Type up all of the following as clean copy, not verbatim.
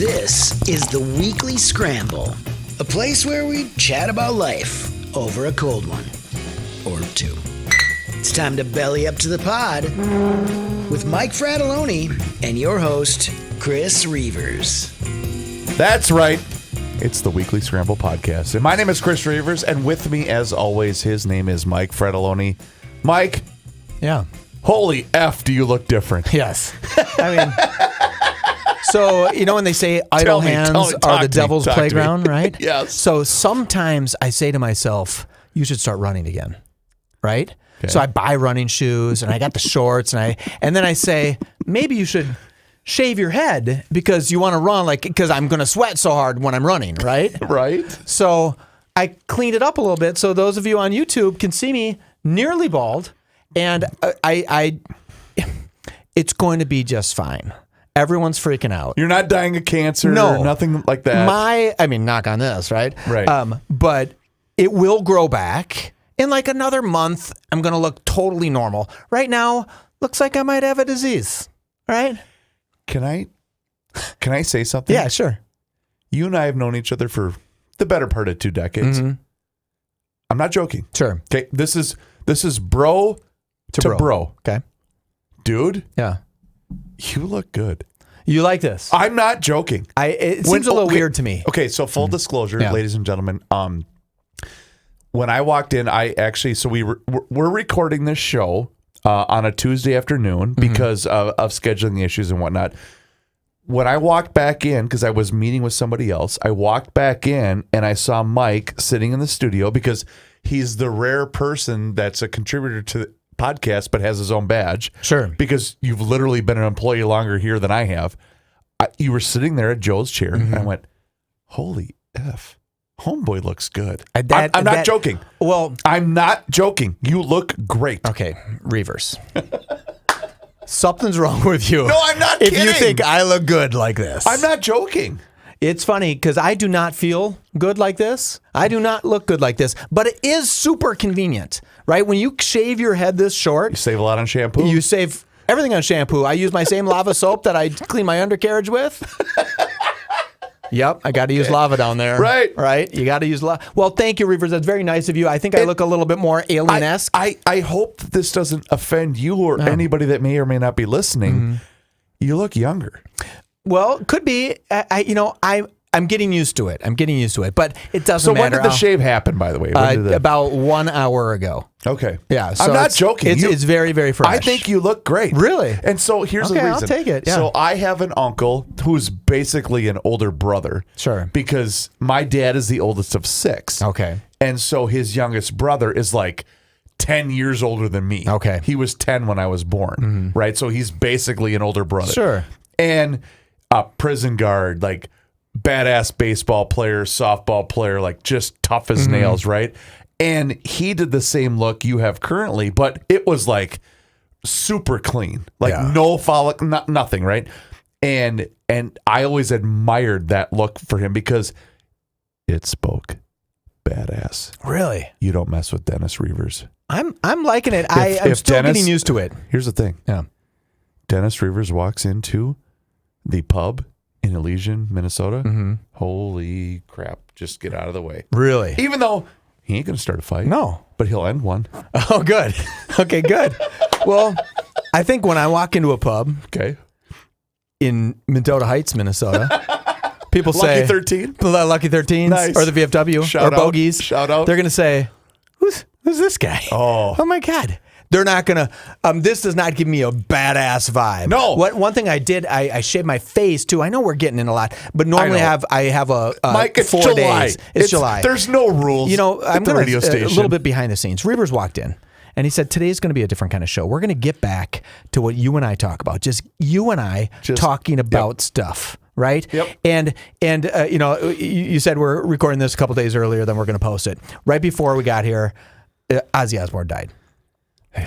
This is the Weekly Scramble, a place where we chat about life over a cold one or two. It's time to belly up to the pod with Mike Fratelloni and your host, Chris Reavers. That's right. It's the Weekly Scramble podcast. And my name is Chris Reavers, and with me, as always, his name is Mike Fratelloni. Mike. Yeah. Holy F, do you look different? Yes. I mean, so, you know when they say idle hands are the devil's playground, right? Yes. So sometimes I say to myself, you should start running again, right? Okay. So I buy running shoes, and I got the shorts, and then I say, maybe you should shave your head because you want to run, because I'm going to sweat so hard when I'm running, right? Right. So I cleaned it up a little bit so those of you on YouTube can see me nearly bald, and it's going to be just fine. Everyone's freaking out. You're not dying of cancer or nothing like that. Knock on this, right? Right. But it will grow back. In like another month, I'm going to look totally normal. Right now, looks like I might have a disease, right? Can I say something? Yeah, sure. You and I have known each other for the better part of 2 decades. Mm-hmm. I'm not joking. Sure. Okay, this is bro to bro. Okay. Dude. Yeah. You look good. You like this? I'm not joking. It seems a little weird to me. Okay, so full disclosure, ladies and gentlemen, when I walked in, we're recording this show on a Tuesday afternoon because of scheduling issues and whatnot. When I walked back in, because I was meeting with somebody else, I walked back in and I saw Mike sitting in the studio because he's the rare person that's a contributor to the podcast but has his own badge. Sure. Because you've literally been an employee longer here than I have. You were sitting there at Joe's chair and I went, holy F. Homeboy looks good. I'm not joking. Well, I'm not joking. You look great. Okay, Reavers. Something's wrong with you. No, I'm not kidding. If you think I look good like this. I'm not joking. It's funny because I do not feel good like this. I do not look good like this. But it is super convenient, right? When you shave your head this short. You save a lot on shampoo. You save everything on shampoo. I use my same lava soap that I clean my undercarriage with. Yep, I got to use lava down there. Right. You got to use lava. Well, thank you, Reavers. That's very nice of you. I think I look a little bit more alien-esque. I hope this doesn't offend you or anybody that may or may not be listening. Mm-hmm. You look younger. Well, could be. I'm getting used to it. But it doesn't matter. So when did the shave happen, by the way? About 1 hour ago. Okay. Yeah. So I'm not joking. It's very, very fresh. I think you look great. Really? And so here's the reason. I'll take it. Yeah. So I have an uncle who's basically an older brother. Sure. Because my dad is the oldest of 6. Okay. And so his youngest brother is like 10 years older than me. Okay. He was 10 when I was born. Mm-hmm. Right? So he's basically an older brother. Sure. And a prison guard, like badass baseball player, softball player, like just tough as nails, right? And he did the same look you have currently, but it was like super clean, like no follicle, nothing, right? And I always admired that look for him because it spoke badass. Really? You don't mess with Dennis Reavers. I'm liking it. I'm still getting used to it. Here's the thing. Yeah. Dennis Reavers walks into the pub in Elysian, Minnesota. Mm-hmm. Holy crap. Just get out of the way. Really? Even though he ain't going to start a fight. No. But he'll end one. Oh, good. Okay, good. Well, I think when I walk into a pub in Mendota Heights, Minnesota, people say... Lucky 13? Lucky 13s nice. Or the VFW Shout or Bogies. Shout out. They're going to say, who's this guy? Oh my God. They're not going to, this does not give me a badass vibe. No. One thing I did, I shaved my face too. I know we're getting in a lot, but normally I have a Mike, it's 4 July. days. It's July. There's no rules. I'm the radio station. A little bit behind the scenes. Reavers walked in and he said, today's going to be a different kind of show. We're going to get back to what you and I talk about. Just you and I talking about stuff. Right? Yep. And you said we're recording this a couple days earlier than we're going to post it. Right before we got here, Ozzy Osbourne died.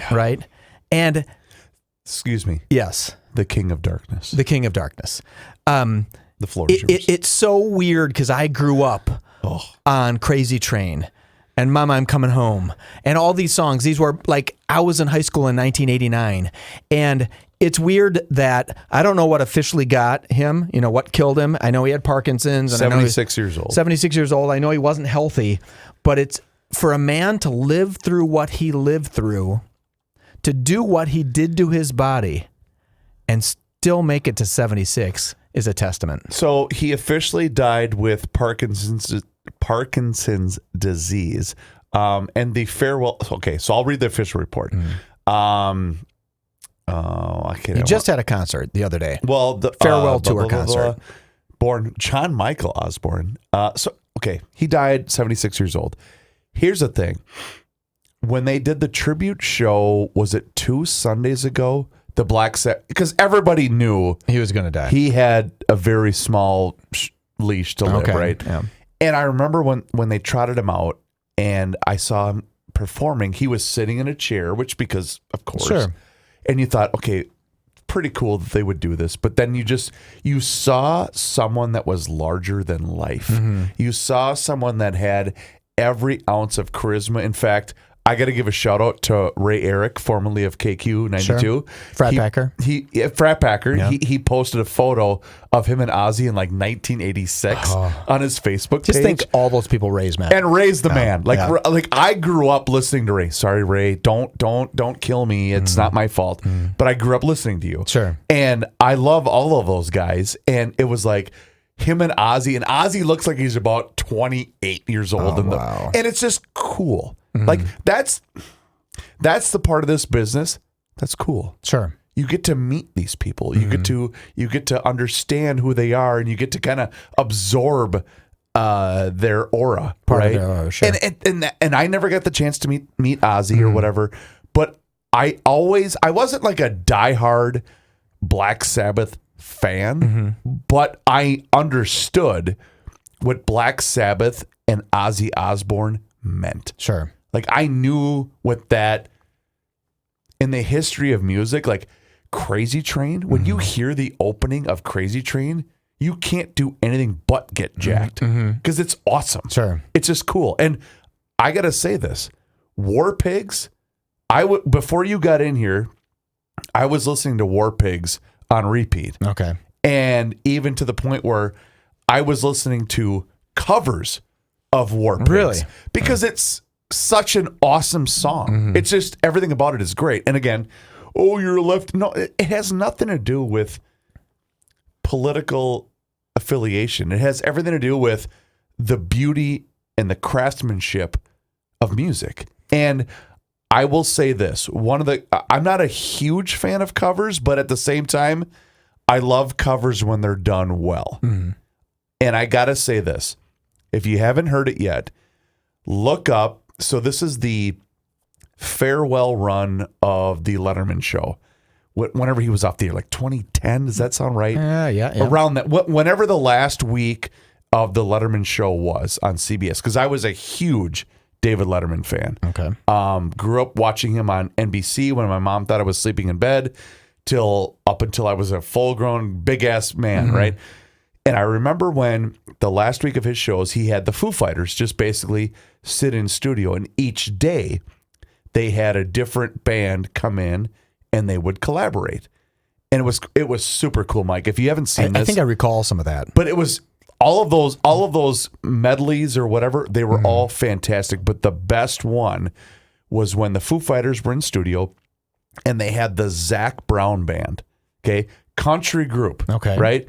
Right? And excuse me. Yes. The King of Darkness. The King of Darkness. The floor is yours. It's so weird because I grew up on Crazy Train and Mama, I'm Coming Home. And all these songs, these were like, I was in high school in 1989. And it's weird that I don't know what officially got him, what killed him. I know he had Parkinson's. And 76 years old. 76 years old. I know he wasn't healthy. But it's for a man to live through what he lived through, to do what he did to his body, and still make it to 76 is a testament. So he officially died with Parkinson's disease. And the farewell. Okay, so I'll read the official report. He just had a concert the other day. Well, the farewell tour concert. Born John Michael Osbourne. He died 76 years old. Here's the thing. When they did the tribute show, was it 2 Sundays ago? The Black Sabbath, because everybody knew he was going to die. He had a very small leash to live, right? Yeah. And I remember when they trotted him out and I saw him performing, he was sitting in a chair, which because, of course. Sure. And you thought, okay, pretty cool that they would do this. But then you saw someone that was larger than life. Mm-hmm. You saw someone that had every ounce of charisma. In fact, I got to give a shout out to Ray Eric, formerly of KQ92. Sure. Frat Packer. Frat Packer. Yeah. He posted a photo of him and Ozzy in like 1986 on his Facebook page. Just think all those people Ray's man. And Ray's the man. Like I grew up listening to Ray. Sorry, Ray. Don't kill me. It's not my fault. But I grew up listening to you. Sure. And I love all of those guys. And it was like him and Ozzy looks like he's about 28 years old. Wow. And it's just cool. Like that's the part of this business that's cool. Sure. You get to meet these people. You get to understand who they are, and you get to kind of absorb their aura, Part right? of their aura, sure. And I never got the chance to meet Ozzy or whatever, but I wasn't like a diehard Black Sabbath fan, but I understood what Black Sabbath and Ozzy Osbourne meant. Sure. Like I knew what that in the history of music, like Crazy Train, when you hear the opening of Crazy Train, you can't do anything but get jacked because it's awesome. Sure. It's just cool. And I got to say this, War Pigs, before you got in here, I was listening to War Pigs on repeat. Okay. And even to the point where I was listening to covers of War Pigs. Really? Because it's such an awesome song. It's just, everything about it is great. And again, you're a left. No, it has nothing to do with political affiliation. It has everything to do with the beauty and the craftsmanship of music. And I will say this, I'm not a huge fan of covers, but at the same time, I love covers when they're done well. And I got to say this, if you haven't heard it yet, look up. So this is the farewell run of the Letterman show. Whenever he was off the air, like 2010, does that sound right? Yeah. Around that, whenever the last week of the Letterman show was on CBS, because I was a huge David Letterman fan. Okay. Grew up watching him on NBC when my mom thought I was sleeping in bed up until I was a full-grown, big-ass man, right? And I remember when the last week of his shows, he had the Foo Fighters just basically sit in studio, and each day they had a different band come in and they would collaborate. And it was super cool, Mike. If you haven't seen this, I think I recall some of that. but it was all of those medleys or whatever, they were all fantastic. But the best one was when the Foo Fighters were in studio and they had the Zac Brown Band, okay? Country group, okay, right?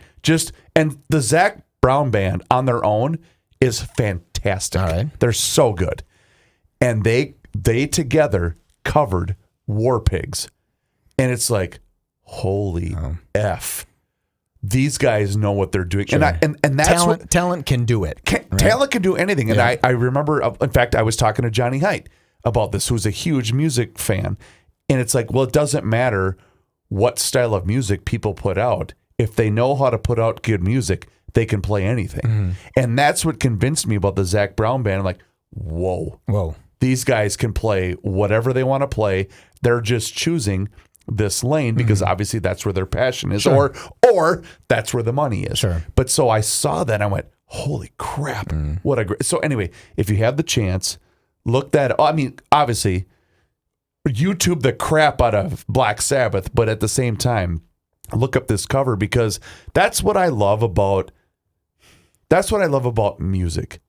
And the Zac Brown Band on their own is fantastic. All right. They're so good. And they together covered War Pigs. And it's like, holy F. These guys know what they're doing. Sure. And that's talent can do it. Talent can do anything. And I remember, in fact, I was talking to Johnny Height about this, who's a huge music fan. And it's like, well, it doesn't matter what style of music people put out. If they know how to put out good music, they can play anything. And that's what convinced me about the Zac Brown Band. I'm like, whoa. These guys can play whatever they want to play. They're just choosing this lane because obviously that's where their passion is, or that's where the money is. Sure. But so I saw that and I went, holy crap, what a great. So anyway, if you have the chance, look that. I mean, obviously, YouTube the crap out of Black Sabbath, but at the same time, look up this cover because that's what I love about. That's what I love about music.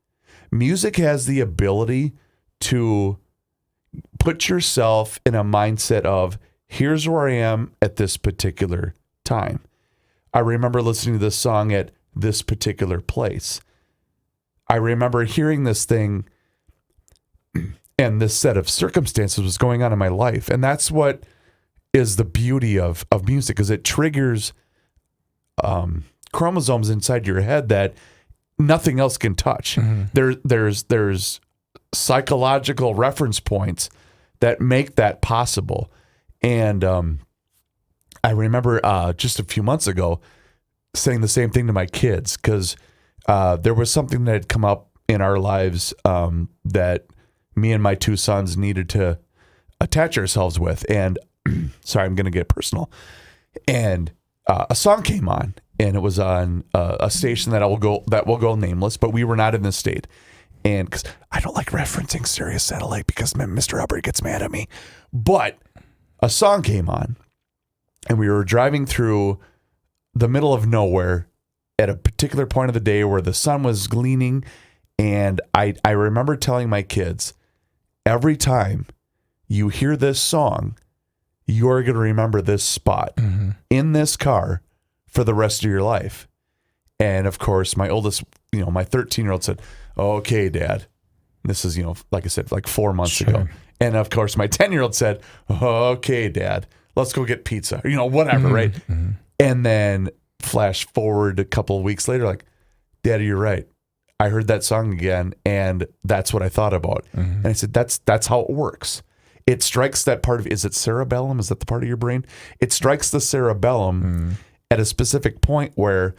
Music has the ability to put yourself in a mindset of, here's where I am at this particular time. I remember listening to this song at this particular place. I remember hearing this thing and this set of circumstances was going on in my life. And that's what is the beauty of music, because it triggers chromosomes inside your head that nothing else can touch. There's psychological reference points that make that possible. And I remember just a few months ago saying the same thing to my kids, because there was something that had come up in our lives that me and my two sons needed to attach ourselves with. And sorry, I'm going to get personal. And a song came on, and it was on a station that will go nameless, but we were not in this state. And because I don't like referencing Sirius Satellite because Mr. Hubbard gets mad at me. But a song came on, and we were driving through the middle of nowhere at a particular point of the day where the sun was gleaming. And I remember telling my kids, every time you hear this song, you're going to remember this spot in this car for the rest of your life. And of course, my oldest, my 13-year-old said, okay, Dad. This is, like I said, like 4 months ago. And of course, my 10-year-old said, okay, Dad, let's go get pizza, whatever, right? And then flash forward a couple of weeks later, like, Daddy, you're right. I heard that song again, and that's what I thought about. And I said, that's how it works. It strikes that part of, is it cerebellum? Is that the part of your brain? It strikes the cerebellum at a specific point where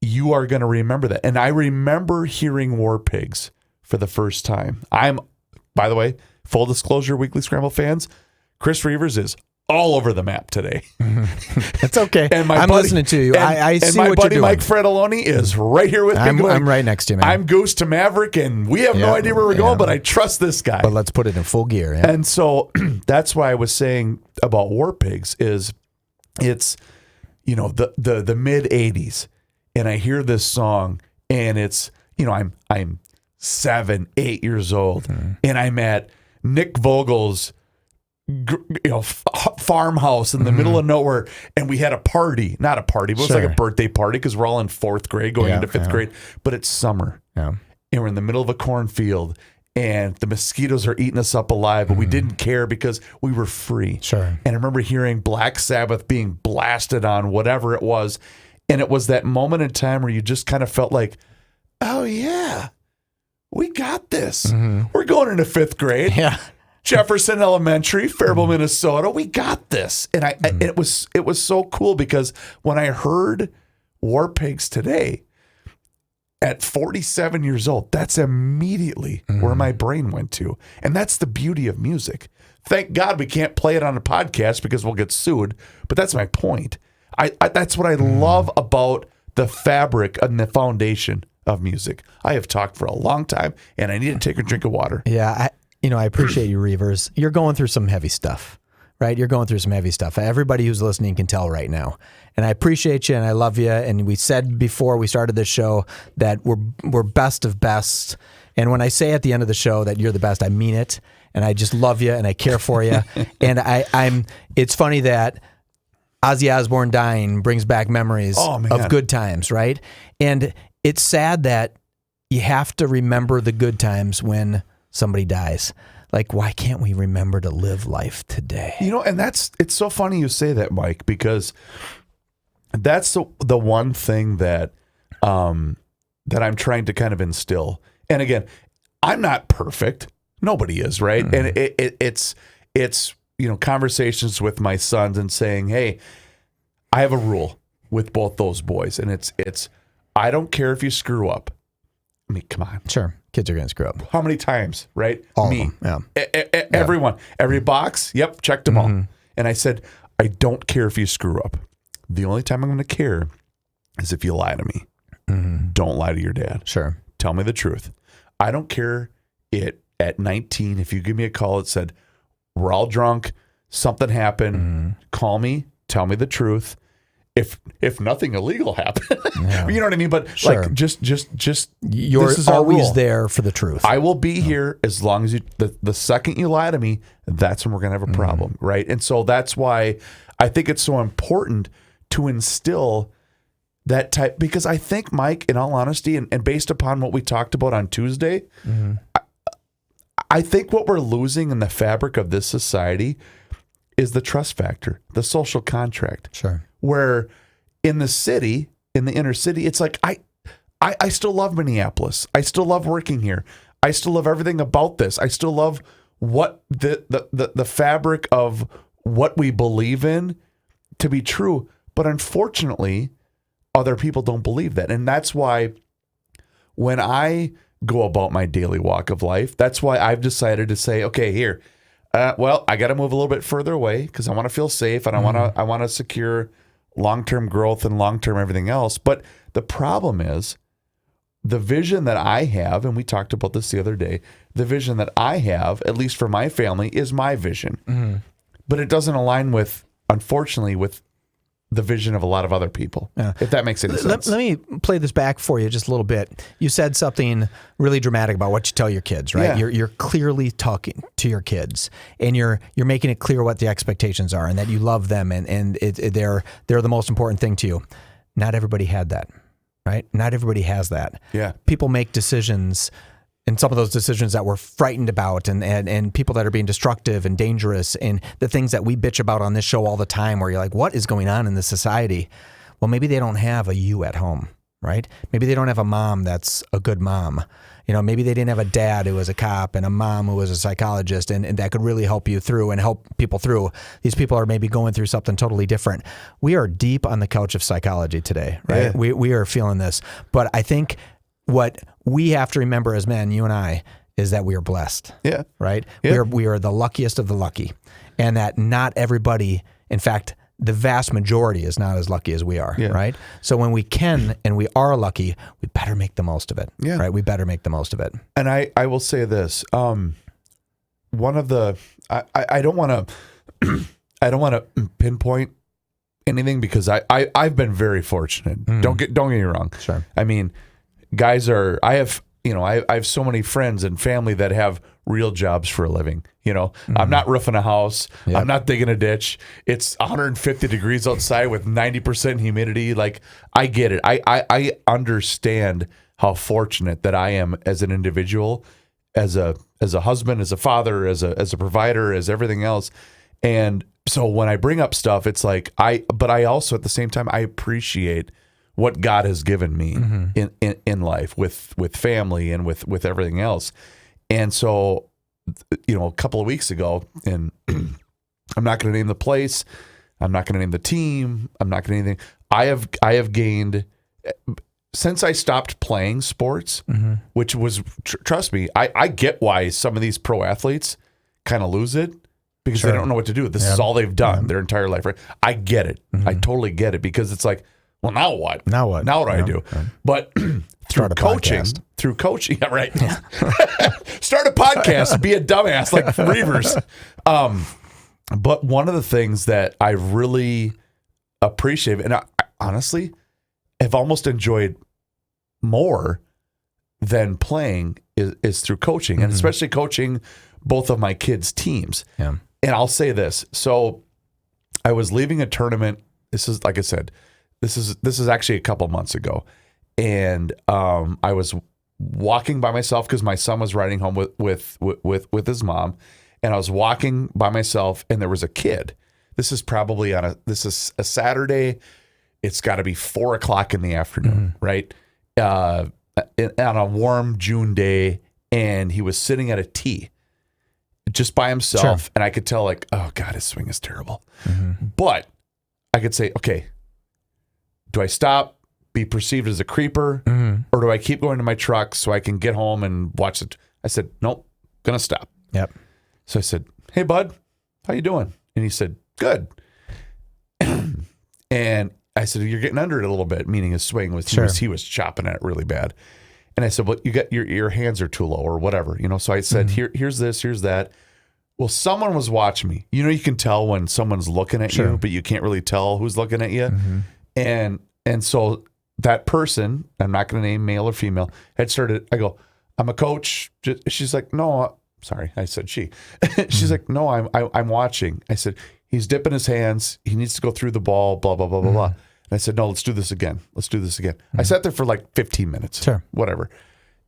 you are going to remember that. And I remember hearing War Pigs for the first time. By the way, full disclosure, Weekly Scramble fans, Chris Reavers is all over the map today. It's okay. And I'm listening to you. I see my what buddy you're doing. Mike Fredoloni is right here with me. I'm right next to you, man. I'm Goose to Maverick, and we have no idea where we're going, but I trust this guy. But let's put it in full gear. Yeah. And so that's why I was saying about War Pigs is it's, the mid 80s, and I hear this song, and it's, I'm 7, 8 years old, and I'm at Nick Vogel's farmhouse in the middle of nowhere, and we had a party, not a party, but it was like a birthday party because we're all in 4th grade going into 5th grade, but it's summer, and we're in the middle of a cornfield, and the mosquitoes are eating us up alive, but we didn't care because we were free. And I remember hearing Black Sabbath being blasted on whatever it was, and it was that moment in time where you just kind of felt like, oh yeah, we got this. We're going into 5th grade. Jefferson Elementary, Faribault, Minnesota. We got this. And it was so cool because when I heard War Pigs today at 47 years old, that's immediately where my brain went to. And that's the beauty of music. Thank God we can't play it on a podcast because we'll get sued, but that's my point. That's what I love about the fabric and the foundation of music. I have talked for a long time, and I need to take a drink of water. Yeah, I appreciate you, Reavers. You're going through some heavy stuff, right? You're going through some heavy stuff. Everybody who's listening can tell right now. And I appreciate you, and I love you. And we said before we started this show that we're best of best. And when I say at the end of the show that you're the best, I mean it. And I just love you, and I care for you. And it's funny that Ozzy Osbourne dying brings back memories of good times, right? And it's sad that you have to remember the good times when somebody dies. Like, why can't we remember to live life today? And it's so funny you say that, Mike, because that's the one thing that that I'm trying to kind of instill. And again, I'm not perfect. Nobody is, right? And it's conversations with my sons and saying, hey, I have a rule with both those boys, and it's I don't care if you screw up. I mean, come on. Sure. Kids are going to screw up. How many times, right? All of them, Everyone. Every box, yep, checked them all. And I said, I don't care if you screw up. The only time I'm going to care is if you lie to me. Don't lie to your dad. Sure. Tell me the truth. I don't care at 19, if you give me a call that said, we're all drunk, something happened, call me, tell me the truth. If nothing illegal happened, you know what I mean? But like, just you're this is our always rule. there for the truth. I will be here as long as you, the second you lie to me, that's when we're going to have a problem. Right. And so that's why I think it's so important to instill that type, because I think, Mike, in all honesty, and based upon what we talked about on Tuesday, I think what we're losing in the fabric of this society is the trust factor, the social contract. Sure. Where in the city, in the inner city, it's like, I still love Minneapolis. I still love working here. I still love everything about this. I still love what the fabric of what we believe in to be true. But unfortunately, other people don't believe that. And that's why when I go about my daily walk of life, that's why I've decided to say, okay, here, well, I got to move a little bit further away because I want to feel safe and I want to secure long-term growth and long-term everything else. But the problem is the vision that I have, and we talked about this the other day, the vision that I have, at least for my family, is my vision. But it doesn't align with, unfortunately, with the vision of a lot of other people, if that makes any sense. Let me play this back for you just a little bit. You said something really dramatic about what you tell your kids, right? Yeah. You're clearly talking to your kids, and you're making it clear what the expectations are, and that you love them, and they're the most important thing to you. Not everybody had that, right? Not everybody has that. Yeah. People make decisions, and some of those decisions that we're frightened about, and people that are being destructive and dangerous, and the things that we bitch about on this show all the time, where you're like, what is going on in this society? Well, maybe they don't have a you at home, right? Maybe they don't have a mom that's a good mom. You know, maybe they didn't have a dad who was a cop and a mom who was a psychologist, and that could really help you through and help people through. These people are maybe going through something totally different. We are deep on the couch of psychology today, right? Yeah. We are feeling this. But I think what we have to remember as men, you and I, is that we are blessed. Yeah. Right? Yeah. We are the luckiest of the lucky. And that not everybody, in fact, the vast majority is not as lucky as we are. Yeah. Right? So when we can and we are lucky, we better make the most of it. Yeah. Right? We better make the most of it. And I will say this. One of the I don't want to pinpoint anything because I've been very fortunate. Don't get me wrong. Sure. I mean, I have so many friends and family that have real jobs for a living. I'm not roofing a house. Yep. I'm not digging a ditch. It's 150 degrees outside with 90% humidity. Like, I get it. I understand how fortunate that I am as an individual, as a husband, as a father, as a provider, as everything else. And so when I bring up stuff, it's like but I also at the same time I appreciate what God has given me in life with family and with everything else. And so, a couple of weeks ago, and I'm not going to name the place, I'm not going to name the team, I'm not going to name anything. I have gained, since I stopped playing sports, which was, trust me, I get why some of these pro athletes kind of lose it because they don't know what to do. This is all they've done their entire life. Right? I get it. I totally get it because it's like, well, now what? Now what? Now what do I do? But through coaching, yeah, right. Yeah. Start a podcast, be a dumbass like Reavers. But one of the things that I really appreciate, and I honestly have almost enjoyed more than playing is through coaching, and especially coaching both of my kids' teams. Yeah. And I'll say this. So I was leaving a tournament. This is, like I said, this is actually a couple months ago. And I was walking by myself because my son was riding home with his mom. And I was walking by myself and there was a kid. This is a Saturday. It's got to be 4:00 in the afternoon, right? On a warm June day. And he was sitting at a tee just by himself. Sure. And I could tell, like, oh God, his swing is terrible. But I could say, okay, do I stop, be perceived as a creeper, or do I keep going to my truck so I can get home and watch it? I said, nope, gonna stop. Yep. So I said, hey, bud, how you doing? And he said, good. And I said, you're getting under it a little bit, meaning his swing was, he was chopping at it really bad. And I said, well, you got your hands are too low or whatever, So I said, here's this, here's that. Well, someone was watching me. You can tell when someone's looking at you, but you can't really tell who's looking at you. And so that person, I'm not going to name male or female, had started, I go, I'm a coach. She's like, no, sorry. I said she. She's like, no, I'm watching. I said, he's dipping his hands. He needs to go through the ball, blah, blah, blah, blah, blah. And I said, no, let's do this again. Let's do this again. I sat there for like 15 minutes, whatever.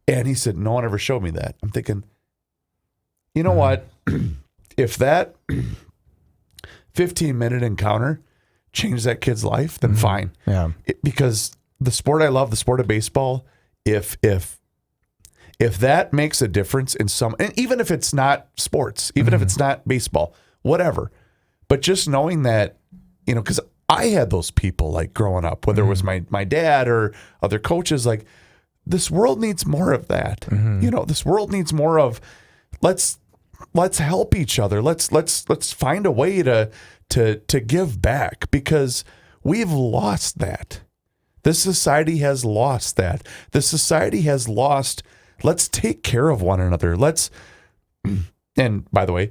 And he said, no one ever showed me that. I'm thinking, you know what? If that 15-minute encounter changed that kid's life, then fine. Yeah. Because the sport I love, the sport of baseball, if that makes a difference in and even if it's not sports, even if it's not baseball, whatever, but just knowing that, because I had those people like growing up, whether it was my dad or other coaches, like this world needs more of that. This world needs more of let's help each other. Let's find a way to give back, because we've lost that. This society has lost that. This society has lost, let's take care of one another. And by the way,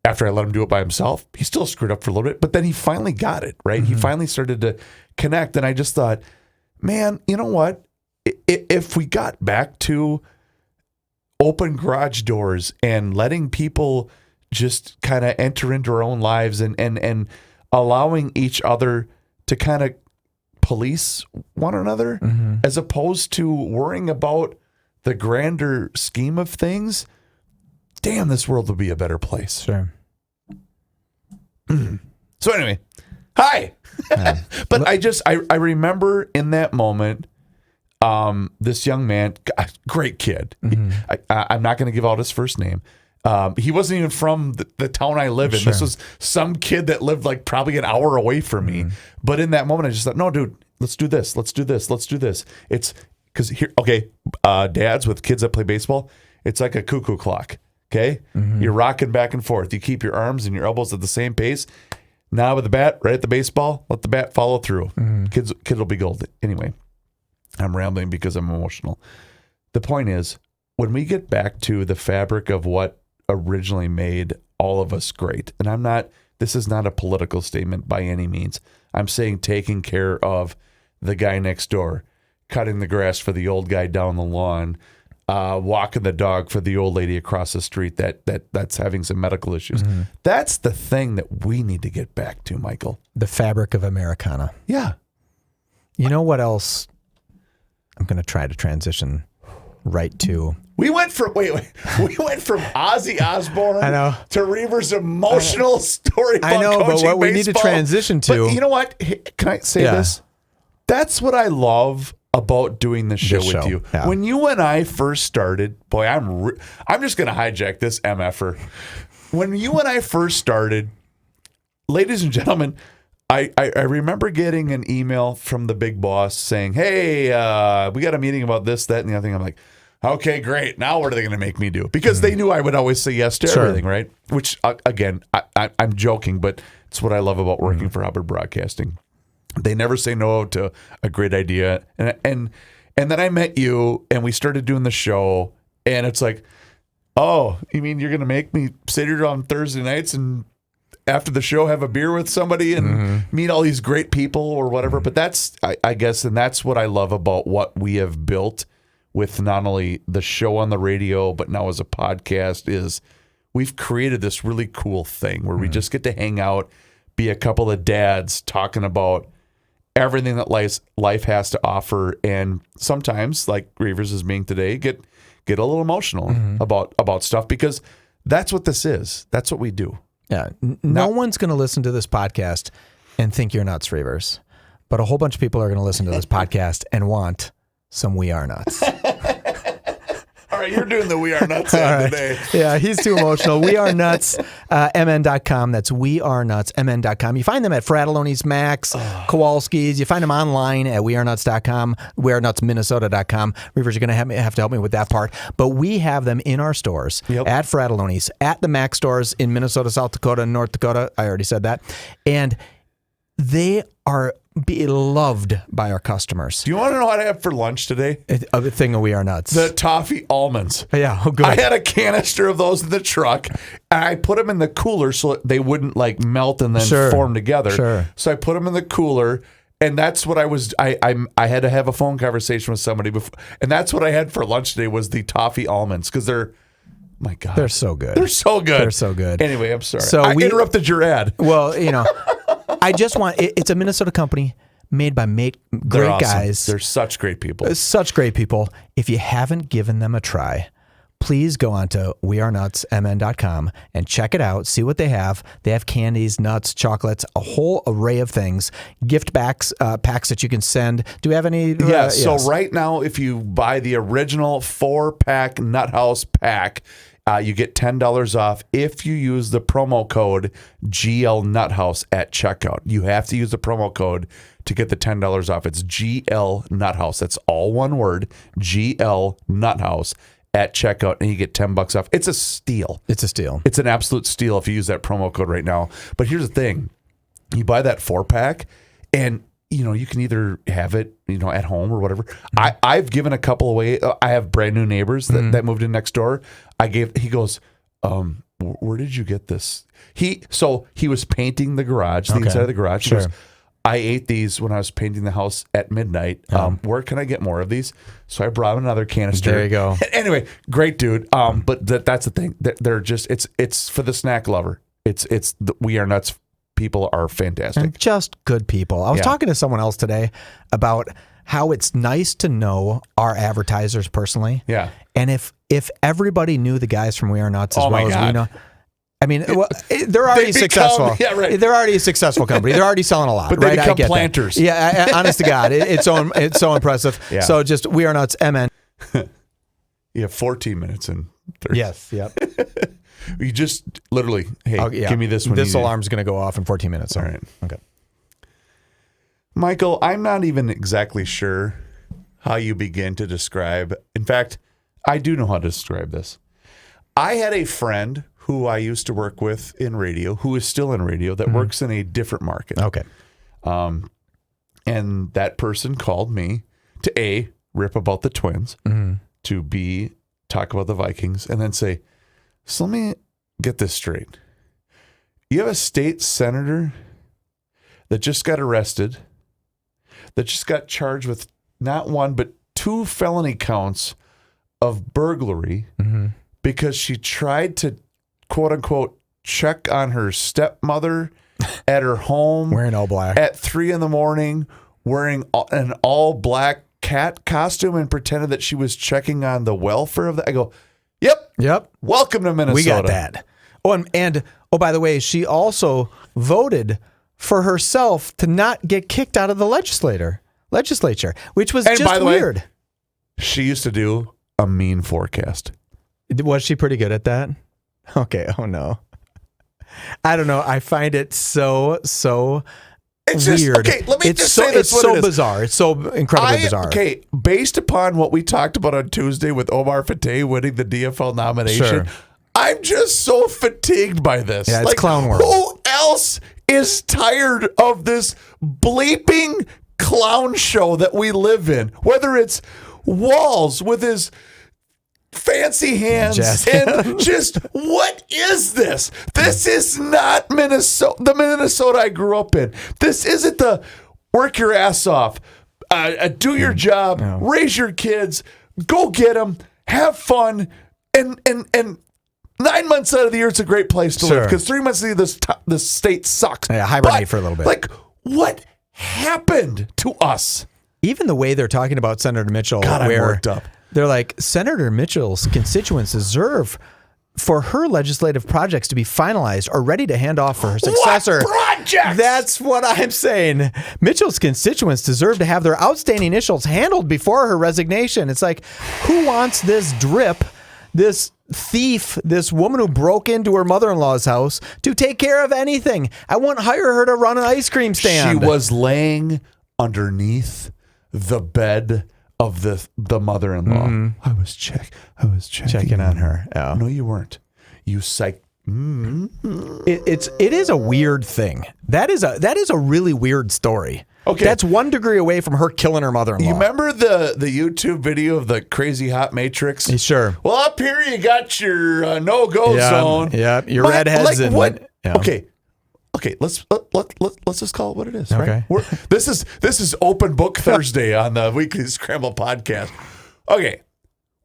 after I let him do it by himself, he still screwed up for a little bit, but then he finally got it, right? He finally started to connect. And I just thought, man, you know what? If we got back to open garage doors and letting people just kind of enter into our own lives and allowing each other to kind of police one another, as opposed to worrying about the grander scheme of things, damn, this world would be a better place. Sure. So anyway, hi. But I remember in that moment, this young man, great kid. I'm not going to give out his first name. He wasn't even from the town I live in. Sure. This was some kid that lived like probably an hour away from me. But in that moment, I just thought, no, dude, let's do this. Let's do this. Let's do this. It's because here, okay, dads with kids that play baseball, it's like a cuckoo clock. Okay. You're rocking back and forth. You keep your arms and your elbows at the same pace. Now with the bat, right at the baseball, let the bat follow through. Kids will be gold. Anyway, I'm rambling because I'm emotional. The point is, when we get back to the fabric of what originally made all of us great, and this is not a political statement by any means. I'm saying taking care of the guy next door, cutting the grass for the old guy down the lawn, walking the dog for the old lady across the street that's having some medical issues. That's the thing that we need to get back to, Michael. The fabric of Americana. Yeah. You know what else? I'm going to try to transition right to. We went from Ozzy Osbourne to Reaver's emotional story about coaching but what we need to transition to. But you know what? Can I say this? That's what I love about doing this show with you. Yeah. When you and I first started, boy, I'm just going to hijack this MFer. When you and I first started, ladies and gentlemen, I remember getting an email from the big boss saying, hey, we got a meeting about this, that, and the other thing. I'm like, okay, great. Now what are they going to make me do? Because they knew I would always say yes to everything, right? Which, again, I'm joking, but it's what I love about working for Hubbard Broadcasting. They never say no to a great idea. And then I met you, and we started doing the show, and it's like, oh, you mean you're going to make me sit here on Thursday nights and after the show have a beer with somebody and meet all these great people or whatever? But that's, I guess, and that's what I love about what we have built with not only the show on the radio, but now as a podcast, is we've created this really cool thing where we just get to hang out, be a couple of dads talking about everything that life has to offer. And sometimes, like Reavers is being today, get a little emotional about stuff, because that's what this is. That's what we do. Yeah. No one's going to listen to this podcast and think you're nuts, Reavers. But a whole bunch of people are going to listen to this podcast and want some We Are Nuts. All right, you're doing the We Are Nuts ad today. Yeah, he's too emotional. We Are Nuts, mn.com. That's We Are Nuts, mn.com. You find them at Fratelloni's, Max, Kowalski's. You find them online at wearenuts.com, wearenutsminnesota.com. Reavers, you're going to have to help me with that part. But we have them in our stores at Fratelloni's, at the Max stores in Minnesota, South Dakota, and North Dakota. I already said that. And they are beloved by our customers. Do you want to know what I had for lunch today? A thing of We Are Nuts. The toffee almonds. Yeah, oh, good. I had a canister of those in the truck, and I put them in the cooler so they wouldn't like melt and then form together. Sure. So I put them in the cooler, and that's what I was. I had to have a phone conversation with somebody before, and that's what I had for lunch today was the toffee almonds because they're. My God, They're so good. They're so good. They're so good. Anyway, I'm sorry. So I we interrupted your ad. Well, you know, I just want it's a Minnesota company made by great They're awesome. guys. They're such great people. Such great people. If you haven't given them a try, please go on to wearenutsmn.com and check it out. See what they have. They have candies, nuts, chocolates, a whole array of things. Gift packs that you can send. Do we have any? Yeah. So right now, if you buy the original 4-pack Nut House pack, you get $10 off if you use the promo code GL Nuthouse at checkout. You have to use the promo code to get the $10 off. It's GL Nuthouse. That's all one word, GL Nuthouse at checkout, and you get $10 off. It's a steal. It's a steal. It's an absolute steal if you use that promo code right now. But here's the thing. You buy that 4-pack, and you can either have it, at home or whatever. Mm-hmm. I've given a couple away. I have brand new neighbors that moved in next door. He goes, where did you get this? He was painting the garage, the inside of the garage. Sure. He goes, I ate these when I was painting the house at midnight. Where can I get more of these? So I brought him another canister. There you go. Anyway, great dude. But that's the thing. They're just, it's for the snack lover. We Are Nuts people are fantastic. And just good people. I was talking to someone else today about how it's nice to know our advertisers personally. Yeah. And if everybody knew the guys from We Are Nuts as well as we know, I mean, they're already successful. Yeah, right. They're already a successful company. They're already selling a lot. But they become I get planters. That. Yeah, honest to God, it's so impressive. Yeah. So just We Are Nuts MN. You have 14 minutes and 30. Yes. Yep. You just literally, give me this one. This alarm's going to go off in 14 minutes. So. All right. Okay. Michael, I'm not even exactly sure how you begin to describe. In fact, I do know how to describe this. I had a friend who I used to work with in radio, who is still in radio, that works in a different market. Okay. And that person called me to A, rip about the Twins, to B, talk about the Vikings, and then say, so let me get this straight. You have a state senator that just got arrested, that just got charged with not one, but 2 felony counts of burglary because she tried to, quote unquote, check on her stepmother at her home. Wearing all black. At 3 a.m, wearing an all black cat costume and pretended that she was checking on the welfare of the. I go, Yep. Welcome to Minnesota. We got that. Oh, and by the way, she also voted for herself to not get kicked out of the legislature, which was just by the weird. Way, she used to do a mean forecast. Was she pretty good at that? Okay. Oh no. I don't know. I find it so it's weird. Just, okay, let me just say this. It's so bizarre. It's so incredibly bizarre. Okay, based upon what we talked about on Tuesday with Omar Fateh winning the DFL nomination, I'm just so fatigued by this. Yeah, it's clown world. Who else is tired of this bleeping clown show that we live in? Whether it's Walls with his fancy hands and just what is this? This is not Minnesota, the Minnesota I grew up in. This isn't the work your ass off, do your job, raise your kids, go get them, have fun, and 9 months out of the year it's a great place to live because 3 months of the year this state sucks. Yeah, hibernate for a little bit. Like what happened to us? Even the way they're talking about Senator Mitchell, God, I'm worked up. They're like, Senator Mitchell's constituents deserve for her legislative projects to be finalized or ready to hand off for her successor. What projects? That's what I'm saying. Mitchell's constituents deserve to have their outstanding initials handled before her resignation. It's like, who wants this drip, this thief, this woman who broke into her mother-in-law's house to take care of anything? I won't hire her to run an ice cream stand. She was laying underneath the bed of the mother-in-law. I was checking on her. No, you weren't. You It is a weird thing. That is a really weird story. Okay. That's 1 degree away from her killing her mother-in-law. You remember the YouTube video of the crazy hot matrix? Sure. Well, up here you got your no-go zone. Yeah, your redheads and what? Yeah. Okay, let's just call it what it is. Okay. Right? This is Open Book Thursday on the Weekly Scramble podcast. Okay.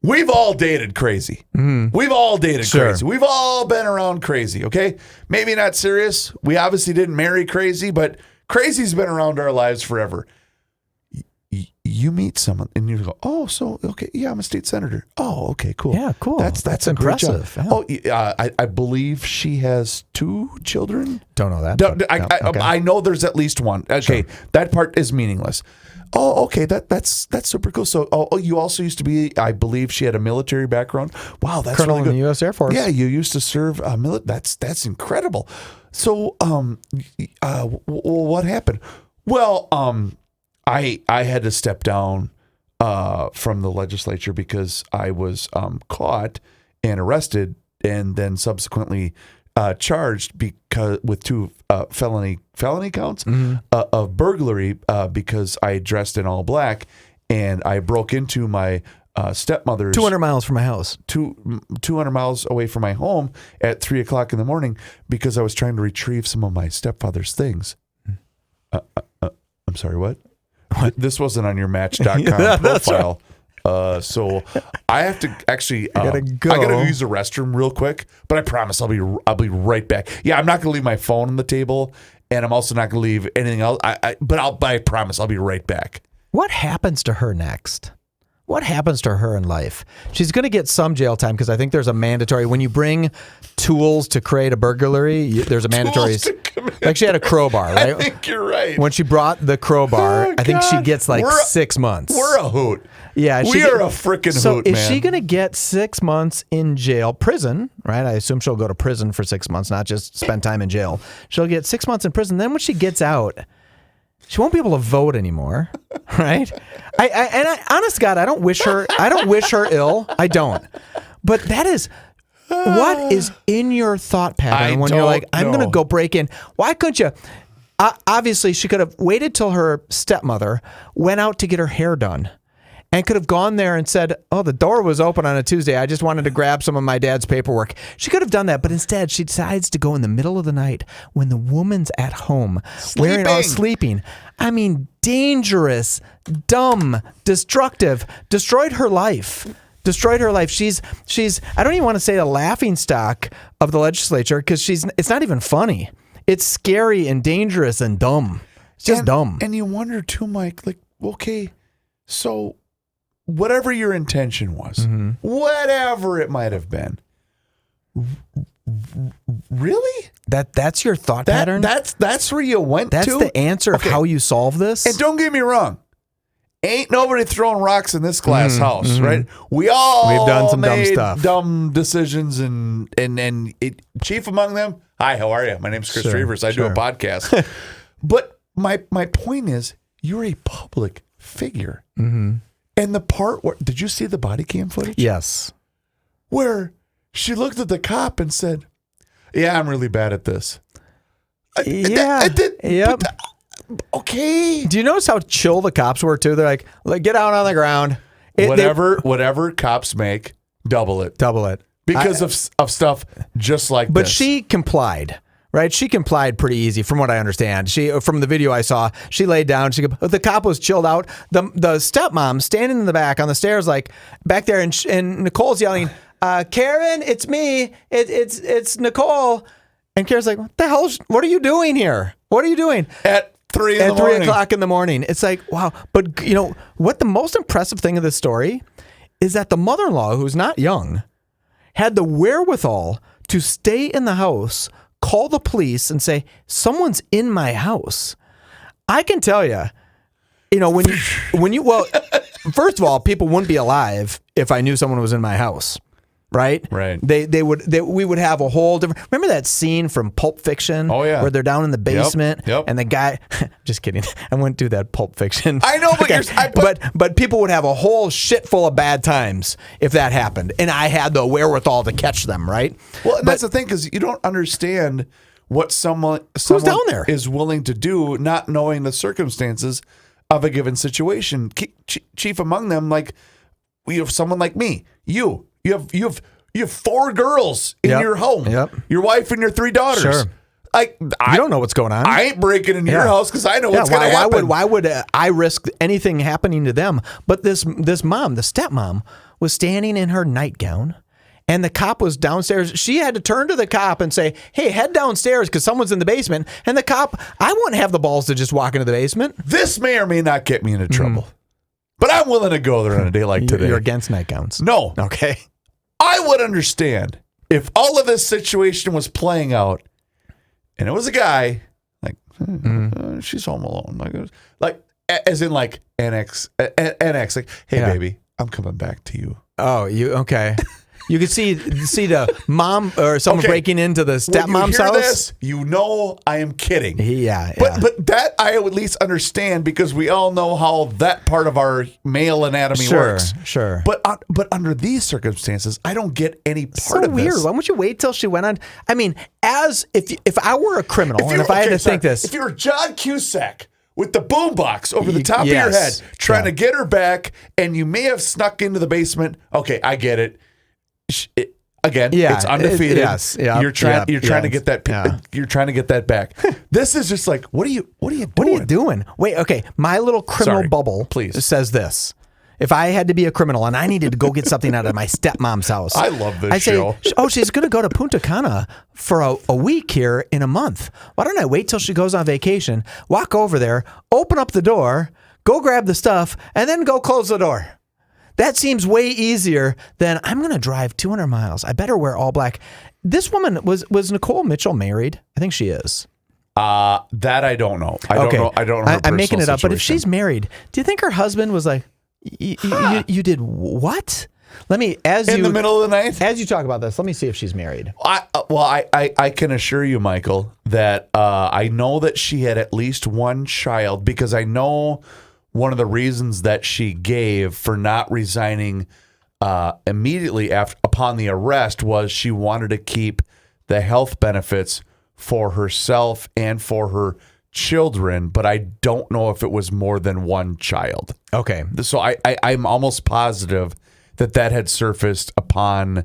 We've all dated crazy. Mm-hmm. We've all dated crazy. We've all been around crazy, okay? Maybe not serious. We obviously didn't marry crazy, but crazy's been around our lives forever. You meet someone and you go, oh, so, okay, yeah, I'm a state senator. Oh, okay, cool. Yeah, cool. That's impressive. Yeah. Oh, I believe she has 2 children. Don't know that. I know there's at least one. Okay, sure. That part is meaningless. Oh, okay, that's super cool. So, you also used to be, I believe she had a military background. Wow, that's Colonel really good. in the U.S. Air Force. Yeah, you used to serve that's incredible. So, what happened? Well, I had to step down from the legislature because I was caught and arrested and then subsequently charged with 2 felony counts of burglary because I dressed in all black and I broke into my stepmother's 200 miles from my house, 200 miles away from my home at 3:00 in the morning because I was trying to retrieve some of my stepfather's things. I'm sorry, what? This wasn't on your Match.com profile. So I have to actually. I gotta go use the restroom real quick, but I promise I'll be right back. Yeah, I'm not gonna leave my phone on the table, and I'm also not gonna leave anything else. But I promise I'll be right back. What happens to her next? What happens to her in life? She's going to get some jail time because I think there's a mandatory when you bring tools to create a burglary. There's a mandatory. Like she had a crowbar, right? I think you're right. When she brought the crowbar, I think she gets like 6 months. We're a hoot. Yeah, we are a freaking hoot, man. So is she going to get 6 months in jail, prison, right? I assume she'll go to prison for 6 months, not just spend time in jail. She'll get 6 months in prison. Then when she gets out, she won't be able to vote anymore, right? Honest to God, I don't wish her ill. I don't. But that is what is in your thought pattern when you're like, I'm going to go break in. Why couldn't you? Obviously, she could have waited till her stepmother went out to get her hair done and could have gone there and said, oh, the door was open on a Tuesday. I just wanted to grab some of my dad's paperwork. She could have done that, but instead she decides to go in the middle of the night when the woman's at home, sleeping. I mean, dangerous, dumb, destructive, destroyed her life. She's I don't even want to say the laughing stock of the legislature because it's not even funny. It's scary and dangerous and dumb. It's just dumb. And you wonder too, Mike, like, okay, so whatever your intention was, whatever it might have been, really? That's your thought pattern? That's where you went to? That's the answer of how you solve this? And don't get me wrong. Ain't nobody throwing rocks in this glass house, right? We've done some dumb stuff, dumb decisions, and chief among them. Hi, how are you? My name's Chris Reavers. I do a podcast. But my point is, you're a public figure, and the part where did you see the body cam footage? Yes, where she looked at the cop and said, "Yeah, I'm really bad at this." Yep. Okay. Do you notice how chill the cops were too? They're like get out on the ground. Whatever cops make, double it. Because of stuff just like this. But she complied, right? She complied pretty easy from what I understand. From the video I saw, she laid down. The cop was chilled out. The stepmom standing in the back on the stairs, like back there, and Nicole's yelling, Karen, it's me. It's Nicole. And Karen's like, what the hell? What are you doing here? What are you doing? At 3 o'clock in the morning. It's like, wow. But you know what the most impressive thing of this story is that the mother-in-law, who's not young, had the wherewithal to stay in the house, call the police and say, someone's in my house. I can tell you, when you, well, first of all, people wouldn't be alive if I knew someone was in my house. Right? Right. We would have a whole different. Remember that scene from Pulp Fiction? Oh, yeah. Where they're down in the basement, Yep. and the guy. Just kidding. I wouldn't do that Pulp Fiction. I know, but but people would have a whole shit full of bad times if that happened, and I had the wherewithal to catch them. Right. Well, and that's the thing, because you don't understand what someone down there is willing to do, not knowing the circumstances of a given situation. Chief among them, like we have someone like me, you have 4 girls in your home, your wife and your 3 daughters. Sure. I don't know what's going on. I ain't breaking into your house because I know what's going to happen. Why would I risk anything happening to them? But this mom, the stepmom, was standing in her nightgown, and the cop was downstairs. She had to turn to the cop and say, "Hey, head downstairs because someone's in the basement." And the cop, I wouldn't have the balls to just walk into the basement. This may or may not get me into trouble, but I'm willing to go there on a day like today. You're against nightgowns? No. Okay. I would understand if all of this situation was playing out and it was a guy like, she's home alone. Like, as in like NX, like, hey, baby, I'm coming back to you. Oh, okay. You could see the mom or someone breaking into the stepmom's house. This, you know I am kidding. Yeah. But that I at least understand because we all know how that part of our male anatomy works. Sure. But under these circumstances, I don't get any part of weird. this. Why don't you wait till she went on? I mean, as if I were a criminal and if I had to think this. If you were John Cusack with the boombox over the top of your head trying to get her back and you may have snuck into the basement. Okay, I get it. It's undefeated. You're trying to get that. You're trying to get that back. This is just like, what are you doing? Wait, okay. My little criminal bubble, please, says this. If I had to be a criminal and I needed to go get something out of my stepmom's house, I love this show. Oh, she's going to go to Punta Cana for a week here in a month. Why don't I wait till she goes on vacation, walk over there, open up the door, go grab the stuff, and then go close the door? That seems way easier than I'm going to drive 200 miles. I better wear all black. This woman, was Nicole Mitchell married? I think she is. That I don't know. I don't know. I'm making it up. But if she's married, do you think her husband was like, you did what? In the middle of the night? As you talk about this, let me see if she's married. I can assure you, Michael, that I know that she had at least one child because I know one of the reasons that she gave for not resigning immediately upon the arrest was she wanted to keep the health benefits for herself and for her children, but I don't know if it was more than one child. Okay. So I'm almost positive that had surfaced upon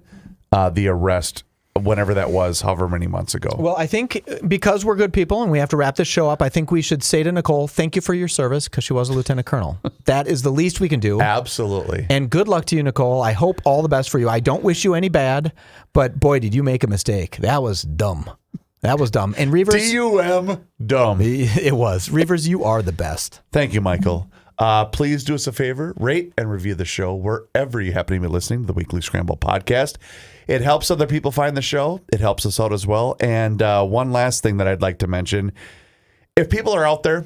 the arrest, whenever that was, however many months ago. Well, I think because we're good people and we have to wrap this show up, I think we should say to Nicole, thank you for your service, because she was a lieutenant colonel. That is the least we can do. Absolutely. And good luck to you, Nicole. I hope all the best for you. I don't wish you any bad, but boy, did you make a mistake. That was dumb. And Reavers... D-U-M, dumb. It was. Reavers, you are the best. Thank you, Michael. Please do us a favor, rate and review the show wherever you happen to be listening to the Weekly Scramble podcast. It helps other people find the show. It helps us out as well. And one last thing that I'd like to mention. If people are out there,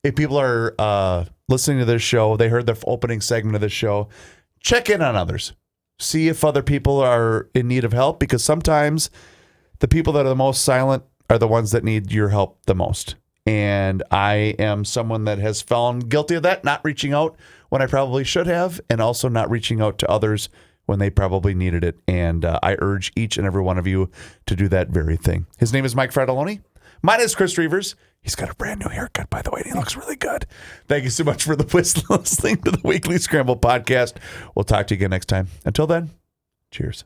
if people are listening to this show, they heard the opening segment of this show, check in on others. See if other people are in need of help, because sometimes the people that are the most silent are the ones that need your help the most. And I am someone that has fallen guilty of that, not reaching out when I probably should have, and also not reaching out to others when they probably needed it. And I urge each and every one of you to do that very thing. His name is Mike Fratelloni. Mine is Chris Reavers. He's got a brand new haircut, by the way, and he looks really good. Thank you so much for listening to the Weekly Scramble podcast. We'll talk to you again next time. Until then, cheers.